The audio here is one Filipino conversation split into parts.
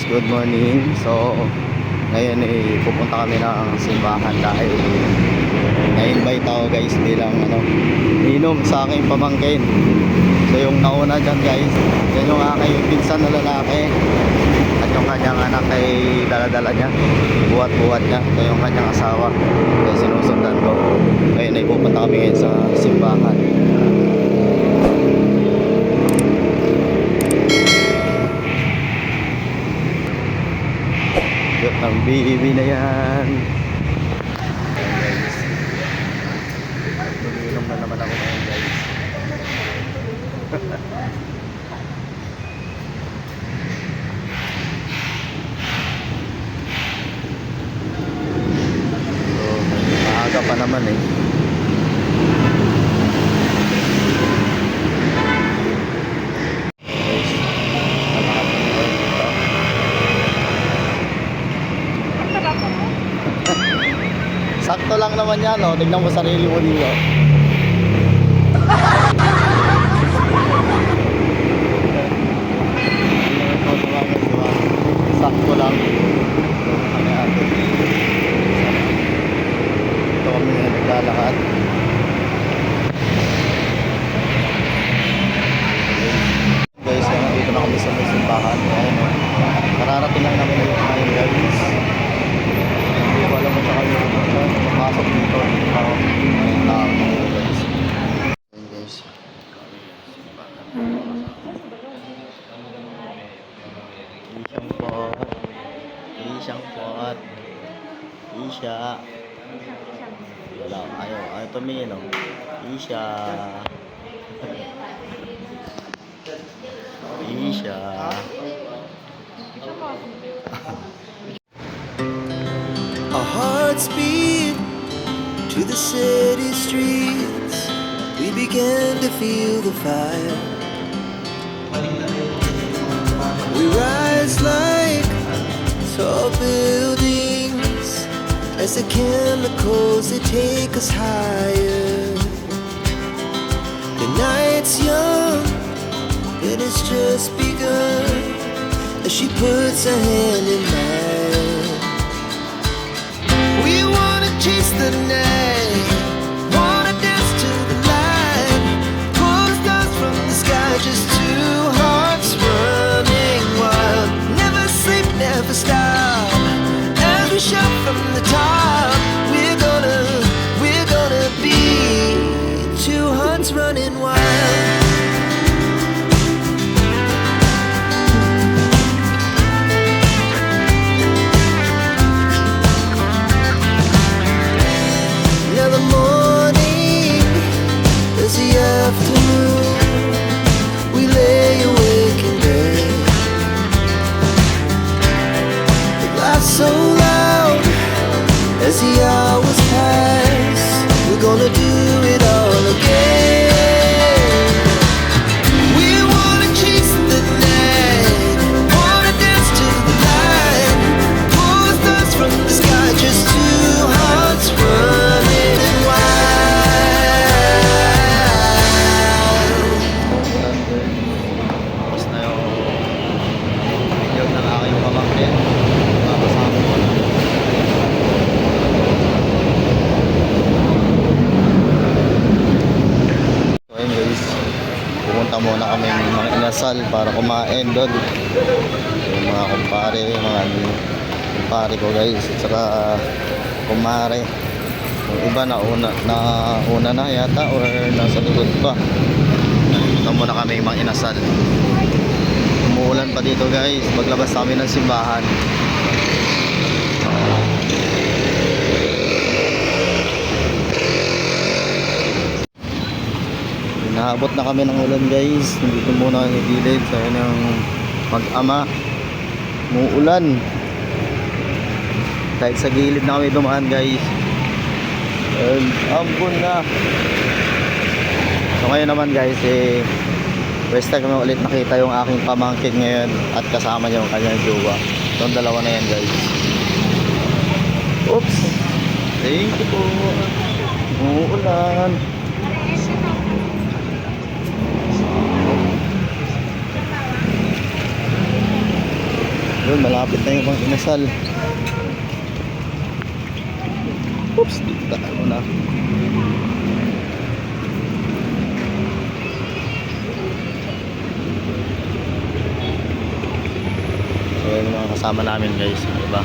good morning. So, ngayon pupunta kami ng simbahan dahil na-invite ako guys bilang inom sa aking pamangkin. So, yung nauna dyan guys, yan yung aking pinsan na lalaki at yung kanyang anak ay daladala niya, buhat-buhat niya. So, yung kanyang asawa ay sinusundan ko. Ngayon ay pupunta kami ngayon sa simbahan. Ang BEB na yan. Mag-iinom na naman ako ngayon guys. So, maaga pa naman eh. Sakto lang naman yan, no? Tignan mo sarili mo dito. Sakto lang. Ito kami naglalakad. Guys, nandito na kami sa may simbahan. Kararating lang namin yung ngayon guys. Wala mo sa kanya pasok dito ayun guys. Isang pot Isha wala ayaw tumingin Isha Our hearts beat to the city streets. We began to feel the fire. We rise like tall buildings as the chemicals they take us higher. The night's young, and it's just begun as she puts her hand in mine. We wanna chase the night, wanna dance to the light, pull the stars from the sky, just two hearts running wild. Never sleep, never stop, as we shout from the top. We're gonna be two hearts running wild. So loud as the hours pass, we're gonna do it all again. We wanna chase the night, wanna dance to the light, pull the stars from the sky, just two hearts running wild. Tapos na yung video ng aking pamangkin. Pupunta muna kami ng mga inasal para kumain doon. Yung mga kumpare, mga kumpare ko guys, at saka kumare. Yung iba nauna na yata or nasa likod pa. Pupunta muna kami ng mga inasal. Umuulan pa dito guys, maglabas kami ng simbahan. Naabot na kami ng ulan guys. Nandito muna sa gilid. So yun yung mag-ama. Muulan. Kahit sa gilid na kami dumaan guys. And ambon na. So ngayon naman guys first time kami ulit nakita yung aking pamangkin ngayon. At kasama niya yung kanyang jowa. So yung dalawa na yan guys. Oops. Thank you po. Muulan. Yun, malapit na yung pang inasal. Oops, taan mo na. So yun yung mga kasama namin guys, diba?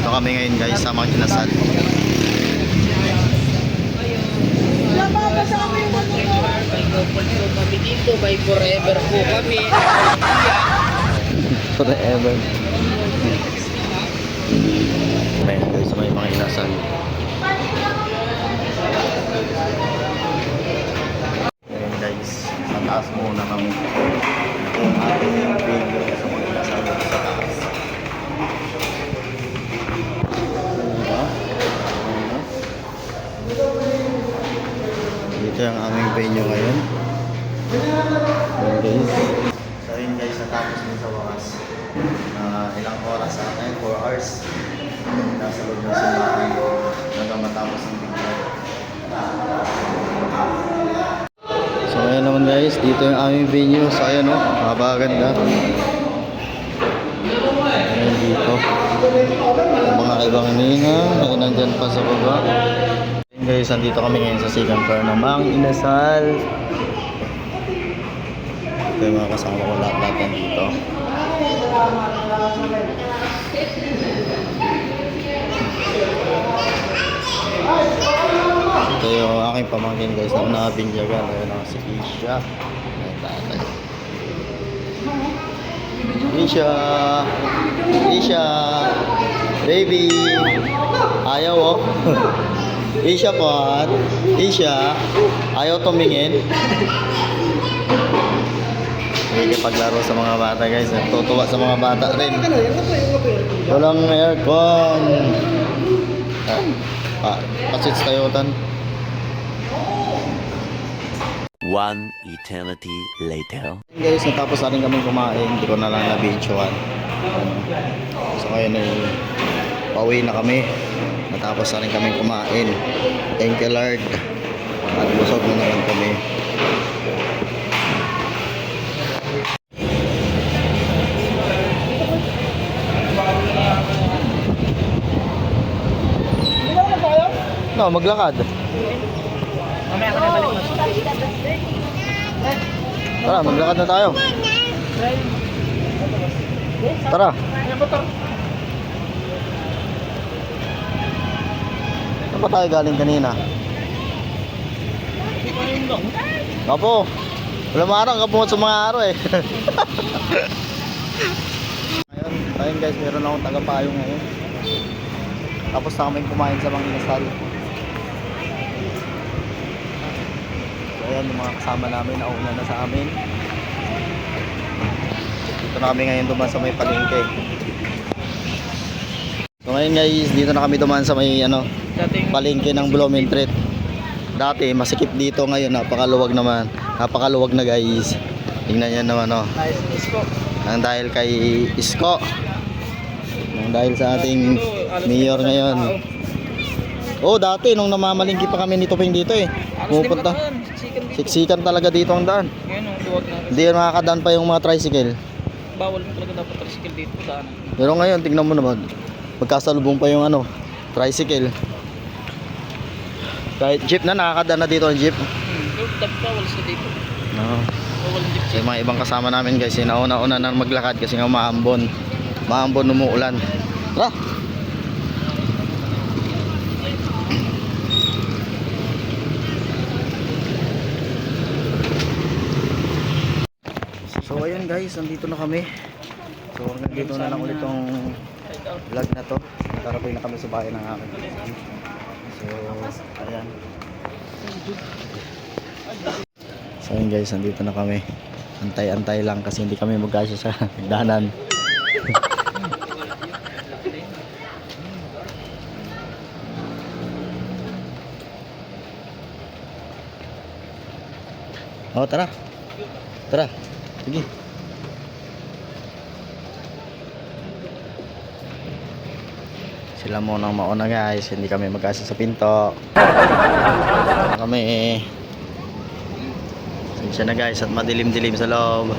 Ito kami ngayon guys sa mga kinasal. By couple po kami dito, by forever po kami. Forever. Ayan guys, may mga inasal. Ayan guys, sa taas muna kami. Yung ating video sa mga inasal sa taas. Dito yung aming venue ngayon. Okay. So yun guys, natapos din sa wakas. Ilang oras sa akin? 4 hours. Nasa loob ng simbahan hanggang matapos ng video. So ayan naman guys, dito yung aming venue. So ayan o, napakaganda. Ayan dito. Yung mga ibang nina ay nandyan pa sa baba. Ayan guys, nandito kami ngayon sa second floor ng Mang Inasal. Ito yung mga kasama ko lahat dito. Ito yung aking pamangkin guys na nabinyagan. Ayan ako si Isha. Ayan tatay. Isha! Isha! Baby! Ayaw oh! Isha po! Isha! Ayaw tumingin. Hindi paglaro sa mga bata guys. Tutuwa sa mga bata rin. Walang aircon. Pasits tayotan. One eternity later. Guys, natapos na rin kami kumain. Hindi ko na lang na-videoan. So ngayon ay pauwi na kami. Natapos na rin kami kumain. Thank you Lord. At busog na naman kami. No, maglakad. Tara, maglakad na tayo. Tara. Saan pa tayo galing kanina? Kapo. Wala marang kapungot sa mga araw eh. Ayun guys, meron akong tagapayo ngayon. Tapos na kami kumain sa Mang Inasal. So ayan, yung mga kasama namin nauna na sa amin. Dito na kami ngayon dumaan sa may palengke. So ngayon guys, dito na kami dumaan sa may palengke ng Blumentritt. Dati masikip dito, ngayon napakaluwag naman. Napakaluwag na guys. Tingnan niyo naman oh. Ang dahil kay Isko. Dahil sa ating mayor ngayon. Oh, dati nung namamalingki pa kami nito ping dito eh. Pupunta. Siksikan talaga dito ang daan. Hindi makakadaan pa yung mga tricycle. Bawal mo talaga dapat tricycle dito daan. Pero ngayon, tingnan mo naman. Magkasalubong pa yung tricycle. Kahit jeep na, nakakadaan na dito ang jeep. Dapat bawal sa dito. No. Bawal ang jeep. So, yung mga ibang kasama namin guys, nauna-una na maglakad kasi nga maambon. Maambon, umuulan. Tara! So ayun guys, nandito na kami. So hanggang dito na lang ulit tong vlog na to. Nakarating na kami sa bahay ng akin. So ayan. So ayun guys, nandito na kami. Antay-antay lang kasi hindi kami magkasya sa hagdanan. Oh, tara. Tara. Sige. Sila munang mauna guys, hindi kami magkasa sa pinto. Kami. Sinsya na guys at madilim-dilim sa loob.